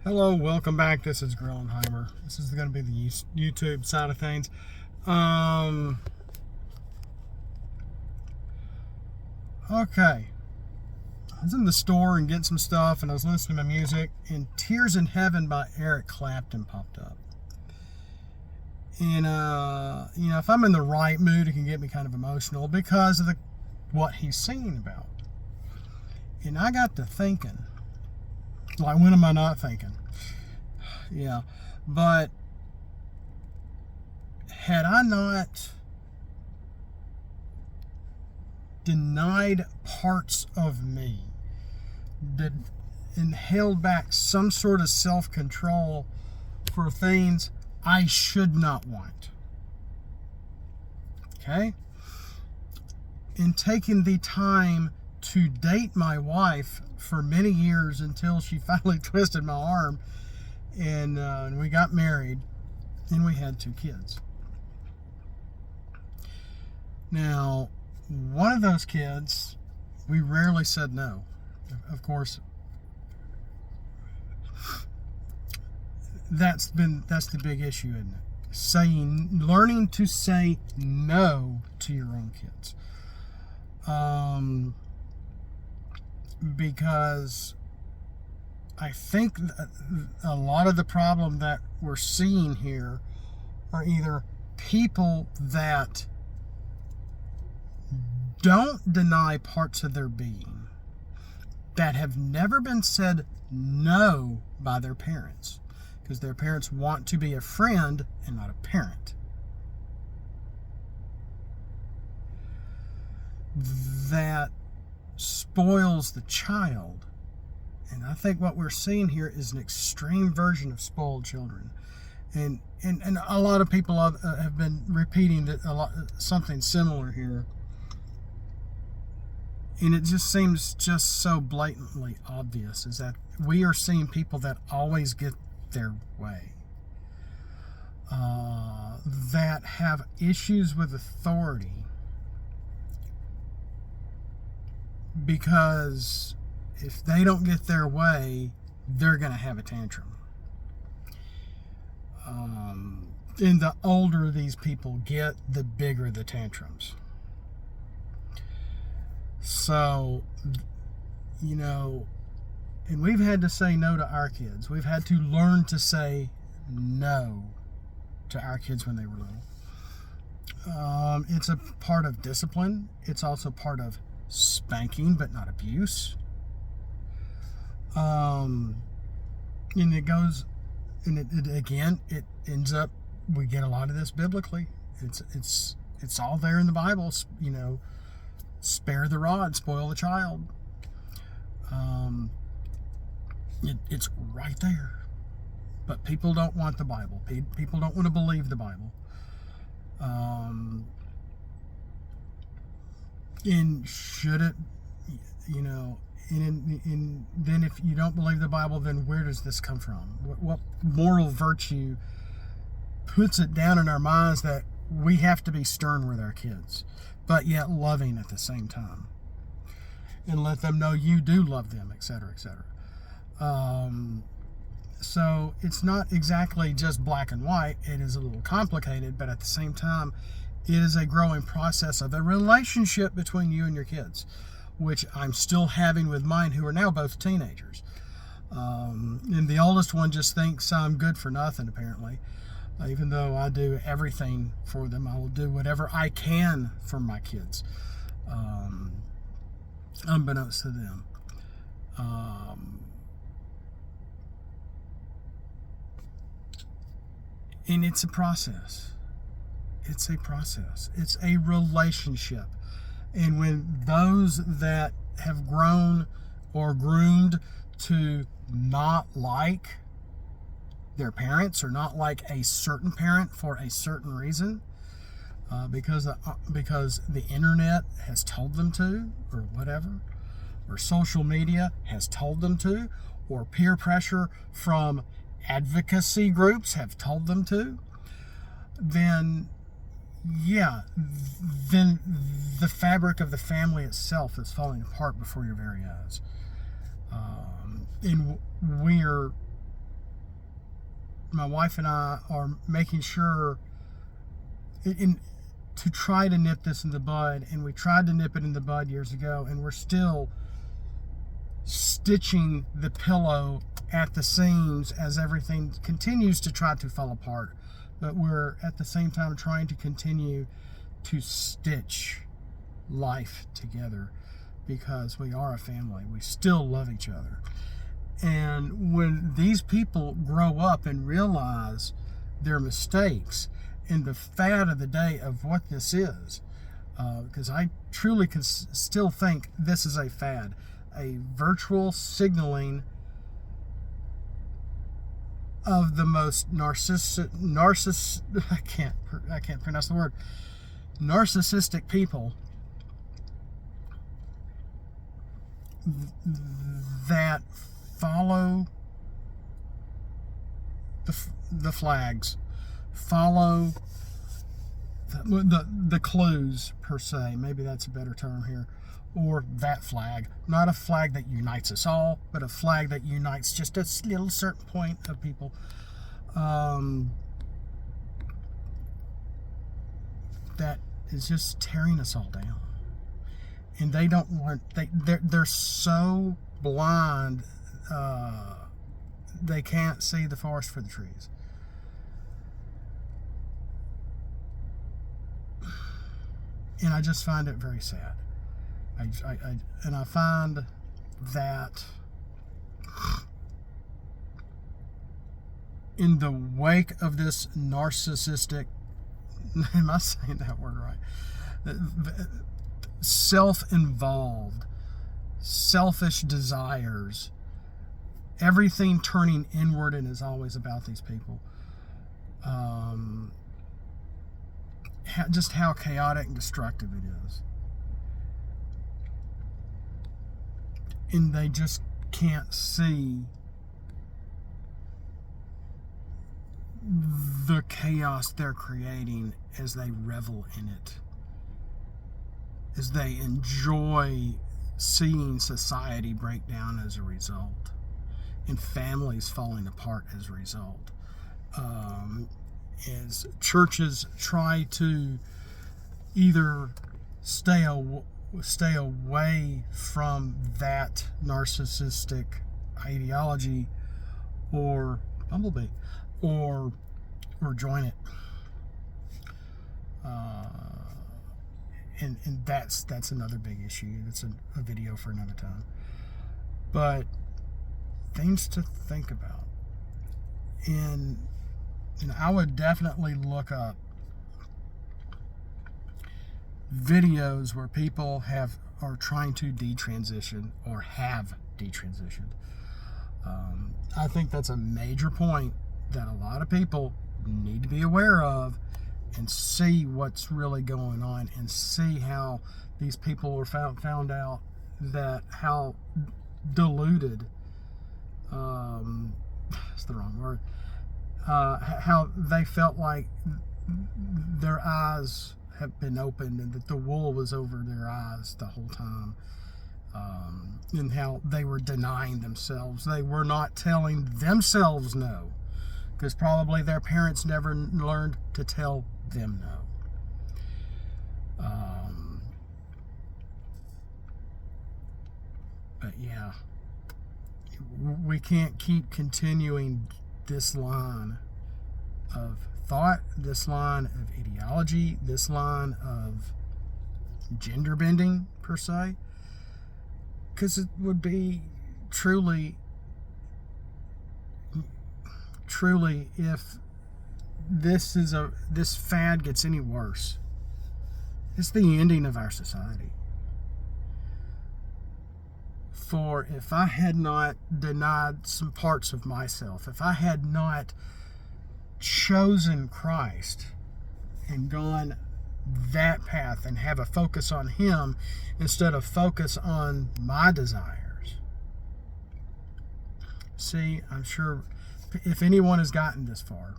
Hello, welcome back. This is Grillenheimer. This is going to be the YouTube side of things. Um, okay. I was in the store and getting some stuff, and I was listening to music, and Tears in Heaven by Eric Clapton popped up. And, if I'm in the right mood, it can get me kind of emotional because of what he's singing about. And I got to thinking, like, when am I not thinking? Yeah, but had I not denied parts of me, and held back some sort of self-control for things I should not want, okay? In taking the time to date my wife for many years until she finally twisted my arm, and we got married, and we had 2 kids. Now, one of those kids, we rarely said no. Of course, that's the big issue, isn't it? Learning to say no to your own kids. Because I think a lot of the problem that we're seeing here are either people that don't deny parts of their being, that have never been said no by their parents, because their parents want to be a friend and not a parent. That spoils the child. And I think what we're seeing here is an extreme version of spoiled children. And a lot of people have been repeating that something similar here. And it just seems just so blatantly obvious, is that we are seeing people that always get their way, that have issues with authority, because if they don't get their way, they're going to have a tantrum. And the older these people get, the bigger the tantrums. So, and we've had to say no to our kids. We've had to learn to say no to our kids when they were little. It's a part of discipline. It's also part of spanking, but not abuse. And it goes, and it ends up, we get a lot of this biblically. It's all there in the Bible. Spare the rod, spoil the child. It's right there. But people don't want the Bible. People don't want to believe the Bible. And should it, and then if you don't believe the Bible, then where does this come from? What moral virtue puts it down in our minds that we have to be stern with our kids, but yet loving at the same time, and let them know you do love them, etc., etc. So it's not exactly just black and white. It is a little complicated, but at the same time, it is a growing process of a relationship between you and your kids, which I'm still having with mine, who are now both teenagers. And the oldest one just thinks I'm good for nothing, apparently. Even though I do everything for them, I will do whatever I can for my kids, unbeknownst to them. And it's a process. It's a process. It's a relationship. And when those that have grown or groomed to not like their parents, or not like a certain parent for a certain reason, because the internet has told them to, or whatever, or social media has told them to, or peer pressure from advocacy groups have told them to, then the fabric of the family itself is falling apart before your very eyes. And we're my wife and I are making sure to try to nip this in the bud, and we tried to nip it in the bud years ago, and we're still stitching the pillow at the seams as everything continues to try to fall apart. But we're at the same time trying to continue to stitch life together, because we are a family. We still love each other. And when these people grow up and realize their mistakes and the fad of the day of what this is, because I truly can still think this is a fad, a virtual signaling of the most I can't pronounce the word, narcissistic people that follow the flags, follow the clues, per se. Maybe that's a better term here. Or that flag. Not a flag that unites us all, but a flag that unites just a little certain point of people. That is just tearing us all down. And they don't want, they're so blind, they can't see the forest for the trees. And I just find it very sad. I find that in the wake of this narcissistic, am I saying that word right? Self-involved, selfish desires, everything turning inward, and is always about these people. Just how chaotic and destructive it is. And they just can't see the chaos they're creating as they revel in it, as they enjoy seeing society break down as a result, and families falling apart as a result. As churches try to either stay away from that narcissistic ideology, or bumblebee, or join it. And that's another big issue. That's a video for another time. But things to think about. And I would definitely look up videos where people are trying to detransition or have detransitioned. I think that's a major point that a lot of people need to be aware of, and see what's really going on, and see how these people were found out, that how deluded, that's the wrong word, how they felt like their eyes have been opened, and that the wool was over their eyes the whole time, and how they were denying themselves. They were not telling themselves no, because probably their parents never learned to tell them no. But yeah, we can't keep continuing this line of thought, this line of ideology, this line of gender bending, per se, because it would be truly, if this fad gets any worse, it's the ending of our society. For if I had not denied some parts of myself, if I had not chosen Christ and gone that path and have a focus on Him instead of focus on my desires. See, I'm sure if anyone has gotten this far,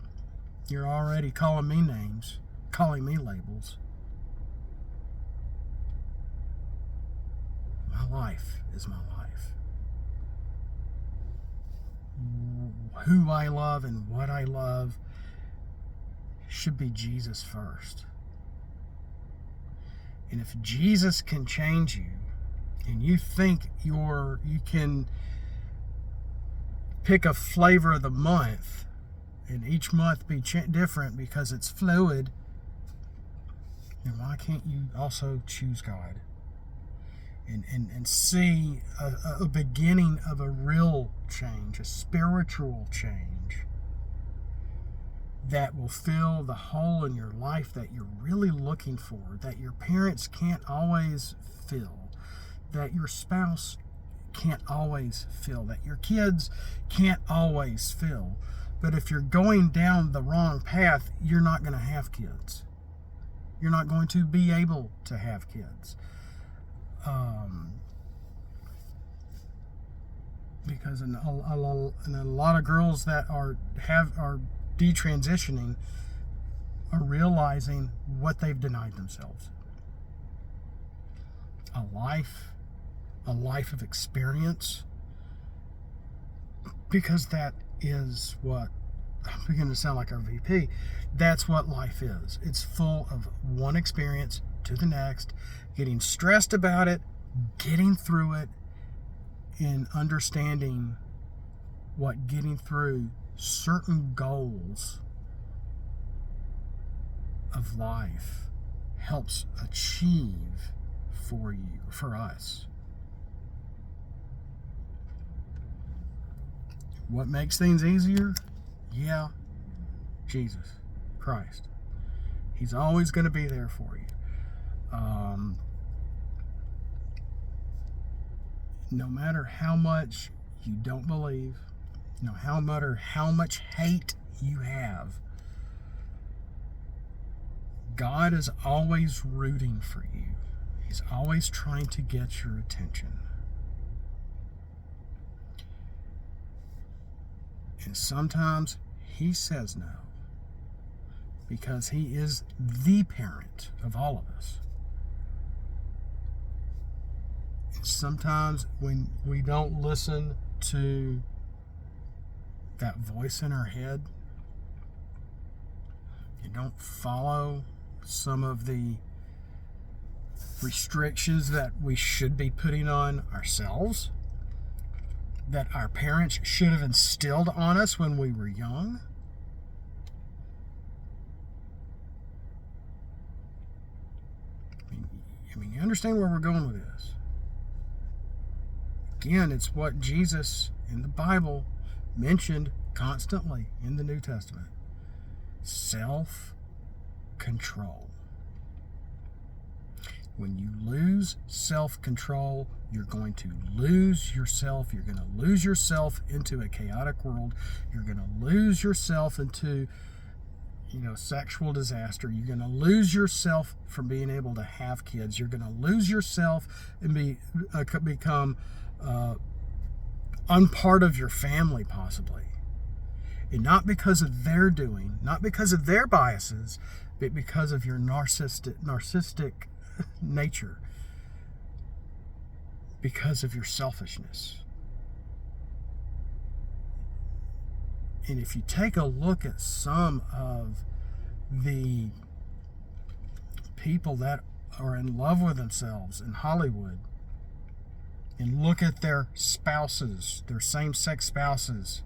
you're already calling me names, calling me labels. My life is my life. who I love and what I love should be Jesus first. And if Jesus can change you, and you think you can pick a flavor of the month, and each month be different because it's fluid, then why can't you also choose God? And see a beginning of a real change, a spiritual change that will fill the hole in your life that you're really looking for, that your parents can't always fill, that your spouse can't always fill, that your kids can't always fill. But if you're going down the wrong path, you're not going to have kids. You're not going to be able to have kids. Because in a lot of girls that are detransitioning are realizing what they've denied themselves. A life of experience, because that is what, I'm beginning to sound like our VP, that's what life is. It's full of one experience to the next, getting stressed about it, getting through it, and understanding what getting through certain goals of life helps achieve for you, for us. What makes things easier? Yeah, Jesus Christ. He's always going to be there for you. No matter how much you don't believe, no matter how much hate you have, God is always rooting for you. He's always trying to get your attention. And sometimes he says no, because he is the parent of all of us. And sometimes when we don't listen to that voice in our head, you don't follow some of the restrictions that we should be putting on ourselves, that our parents should have instilled on us when we were young. I mean, you understand where we're going with this. Again, it's what Jesus in the Bible mentioned constantly in the New Testament. Self-control. When you lose self-control, you're going to lose yourself. You're going to lose yourself into a chaotic world. You're going to lose yourself into, sexual disaster. You're going to lose yourself from being able to have kids. You're going to lose yourself and become unpart of your family, possibly. And not because of their doing, not because of their biases, but because of your narcissistic nature, because of your selfishness. And if you take a look at some of the people that are in love with themselves in Hollywood, and look at their spouses, their same-sex spouses,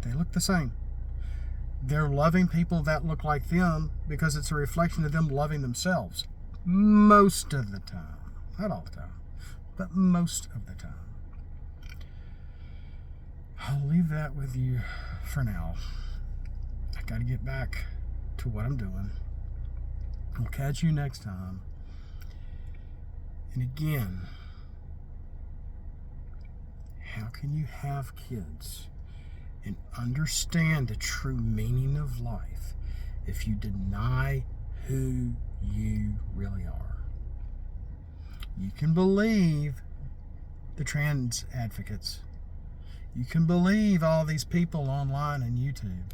they look the same. They're loving people that look like them because it's a reflection of them loving themselves. Most of the time. Not all the time, but most of the time. I'll leave that with you for now. I got to get back to what I'm doing. I'll catch you next time. And again, how can you have kids and understand the true meaning of life if you deny who you really are? You can believe the trans advocates. You can believe all these people online and YouTube.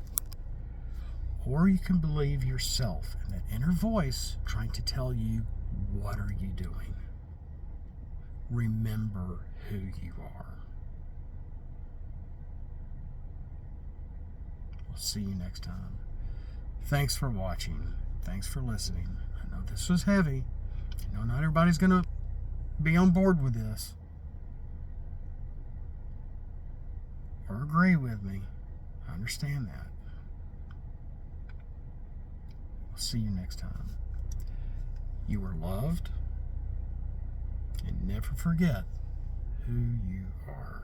Or you can believe yourself and that inner voice trying to tell you, what are you doing? Remember who you are. See you next time. Thanks for watching. Thanks for listening. I know this was heavy. I know not everybody's going to be on board with this or agree with me. I understand that. I'll see you next time. You are loved, and never forget who you are.